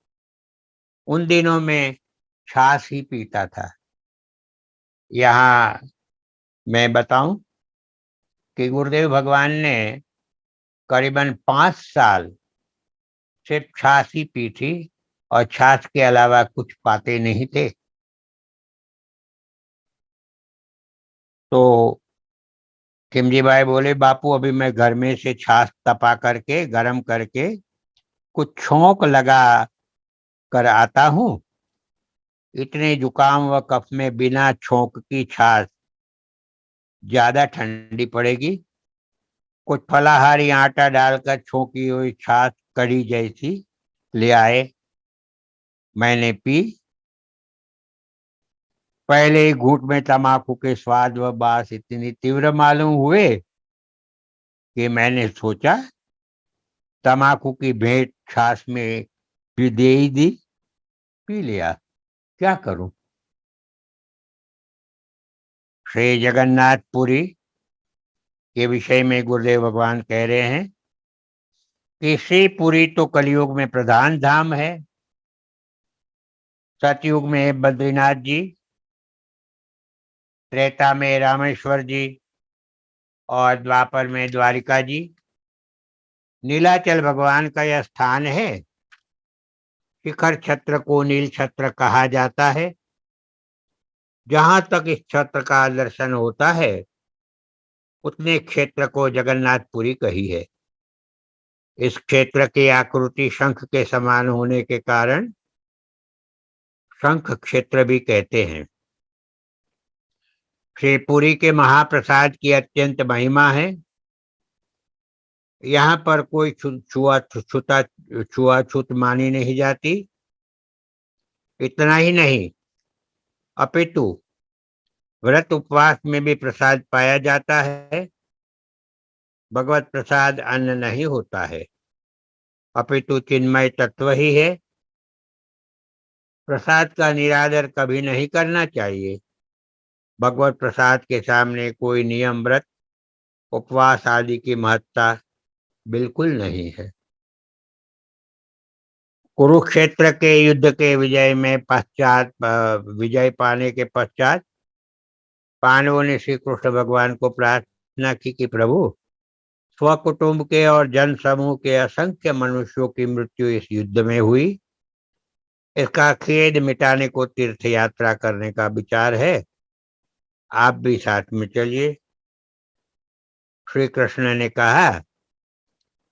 उन दिनों में छाछ ही पीता था। यहाँ मैं बताऊं कि गुरुदेव भगवान ने करीबन 5 साल सिर्फ छाछ ही पी थी और छाछ के अलावा कुछ पाते नहीं थे। तो खिमजी भाई बोले, बापू अभी मैं घर में से छाछ तपा करके गरम करके कुछ छोंक लगा कर आता हूँ। इतने जुकाम व कफ में बिना छोंक की छाछ ज्यादा ठंडी पड़ेगी। कुछ फलाहारी आटा डालकर छोंकी हुई छाछ कड़ी जैसी ले आए। मैंने पी। पहले ही घूंट में तमाकू के स्वाद व बास इतनी तीव्र मालूम हुए कि मैंने सोचा तमाकू की भेंट छाछ में भी दे ही दी। पी लिया, क्या करूं। श्री जगन्नाथपुरी के विषय में गुरुदेव भगवान कह रहे हैं कि श्रीपुरी तो कलयुग में प्रधान धाम है। सतयुग में बद्रीनाथ जी, त्रेता में रामेश्वर जी और द्वापर में द्वारिका जी। नीलाचल भगवान का यह स्थान है। शिखर छत्र को नील छत्र कहा जाता है। जहां तक इस छत्र का दर्शन होता है उतने क्षेत्र को जगन्नाथपुरी कही है। इस क्षेत्र की आकृति शंख के समान होने के कारण शंख क्षेत्र भी कहते हैं। शिवपुरी के महाप्रसाद की अत्यंत महिमा है। यहाँ पर कोई छुआछूत मानी नहीं जाती। इतना ही नहीं, अपितु व्रत उपवास में भी प्रसाद पाया जाता है। भगवत प्रसाद अन्न नहीं होता है, अपितु चिन्मय तत्व ही है। प्रसाद का निरादर कभी नहीं करना चाहिए। भगवत प्रसाद के सामने कोई नियम, व्रत, उपवास आदि की महत्ता बिल्कुल नहीं है। कुरुक्षेत्र के युद्ध के विजय पाने के पश्चात पांडवों ने श्री कृष्ण भगवान को प्रार्थना की कि प्रभु, स्वकुटुंब के और जन समूह के असंख्य मनुष्यों की मृत्यु इस युद्ध में हुई। इसका खेद मिटाने को तीर्थ यात्रा करने का विचार है। आप भी साथ में चलिए। श्री कृष्ण ने कहा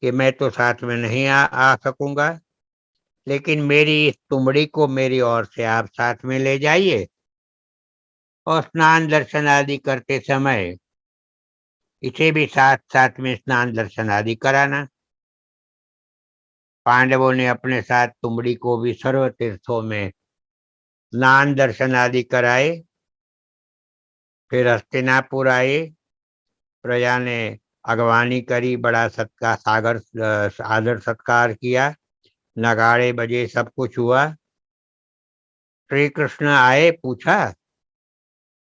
कि मैं तो साथ में नहीं आ सकूंगा, लेकिन मेरी इस तुमड़ी को मेरी ओर से आप साथ में ले जाइए और स्नान दर्शन आदि करते समय इसे भी साथ साथ में स्नान दर्शन आदि कराना। पांडवों ने अपने साथ तुमड़ी को भी सर्व तीर्थों में स्नान दर्शन आदि कराए। फिर हस्तिनापुर आए। प्रजा ने अगवानी करी, बड़ा आदर सत्कार किया। नगाड़े बजे, सब कुछ हुआ। श्री कृष्ण आए, पूछा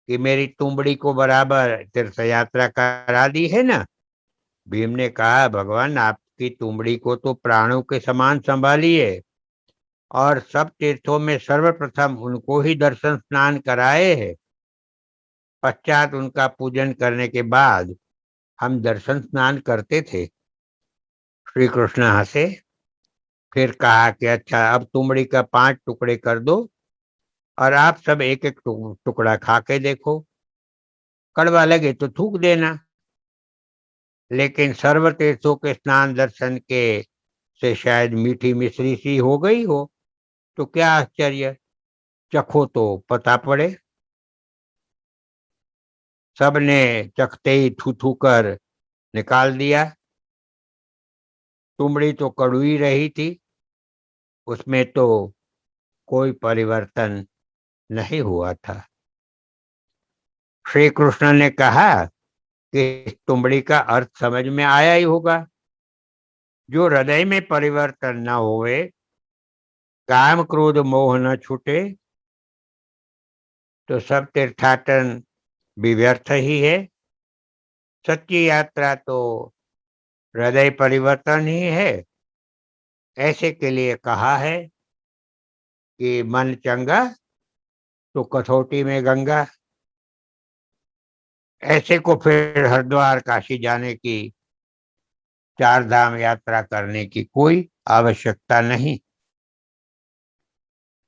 कि मेरी तुमड़ी को बराबर तीर्थ यात्रा करा दी है ना। भीम ने कहा, भगवान आपकी तुमड़ी को तो प्राणों के समान संभालिए और सब तीर्थों में सर्वप्रथम उनको ही दर्शन स्नान कराए हैं। पश्चात उनका पूजन करने के बाद हम दर्शन स्नान करते थे। श्री कृष्ण हंसे। फिर कहा कि अच्छा, अब तुमड़ी का 5 टुकड़े कर दो और आप सब एक एक टुकड़ा खा के देखो। कड़वा लगे तो थूक देना। लेकिन सर्व तीर्थों के स्नान दर्शन के से शायद मीठी मिश्री सी हो गई हो, तो क्या आश्चर्य। चखो तो पता पड़े। सबने चखते ही थू थू कर निकाल दिया। तुमड़ी तो कड़वी रही थी, उसमें तो कोई परिवर्तन नहीं हुआ था। श्री कृष्ण ने कहा कि इस तुमड़ी का अर्थ समझ में आया ही होगा। जो हृदय में परिवर्तन न होवे, काम क्रोध मोह न छूटे, तो सब तीर्थाटन भी व्यर्थ ही है। सच्ची यात्रा तो हृदय परिवर्तन ही है। ऐसे के लिए कहा है कि मन चंगा तो कसौटी में गंगा। ऐसे को फिर हरिद्वार काशी जाने की, चार धाम यात्रा करने की कोई आवश्यकता नहीं।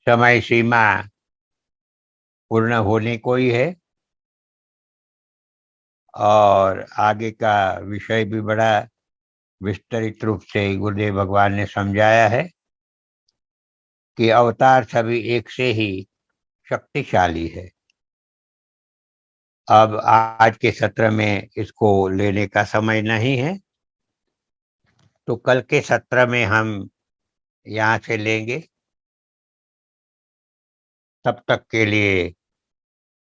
समय सीमा पूर्ण होने को ही है। और आगे का विषय भी बड़ा विस्तृत रूप से गुरुदेव भगवान ने समझाया है कि अवतार सभी एक से ही शक्तिशाली है। अब आज के सत्र में इसको लेने का समय नहीं है, तो कल के सत्र में हम यहाँ से लेंगे। तब तक के लिए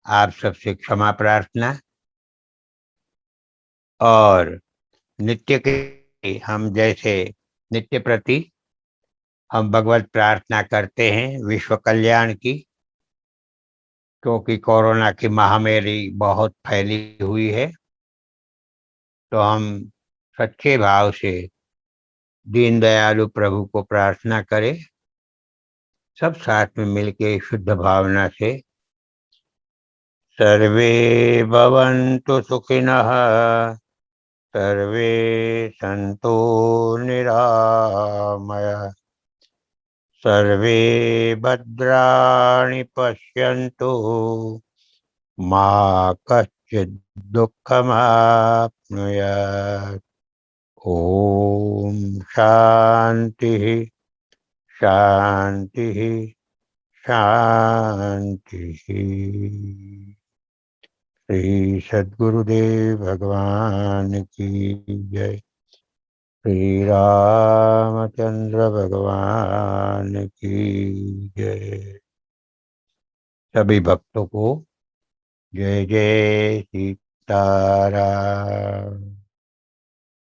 आप सबसे क्षमा प्रार्थना। और नित्य के हम जैसे नित्य प्रति हम भगवत प्रार्थना करते हैं विश्व कल्याण की, क्योंकि कोरोना की महामारी बहुत फैली हुई है। तो हम सच्चे भाव से दीन दयालु प्रभु को प्रार्थना करें, सब साथ में मिलके शुद्ध भावना से। सर्वे भवन्तु सुखिनः, सर्वे सन्तु निरामया, सर्वे भद्राणि पश्यन्तु, मा कश्चित् दुःखमाप्नुयात्। ओम शांति शांति शांति। श्री सद्गुरुदेव भगवान की जय। श्री रामचंद्र भगवान की जय। सभी भक्तों को जय जय सीताराम।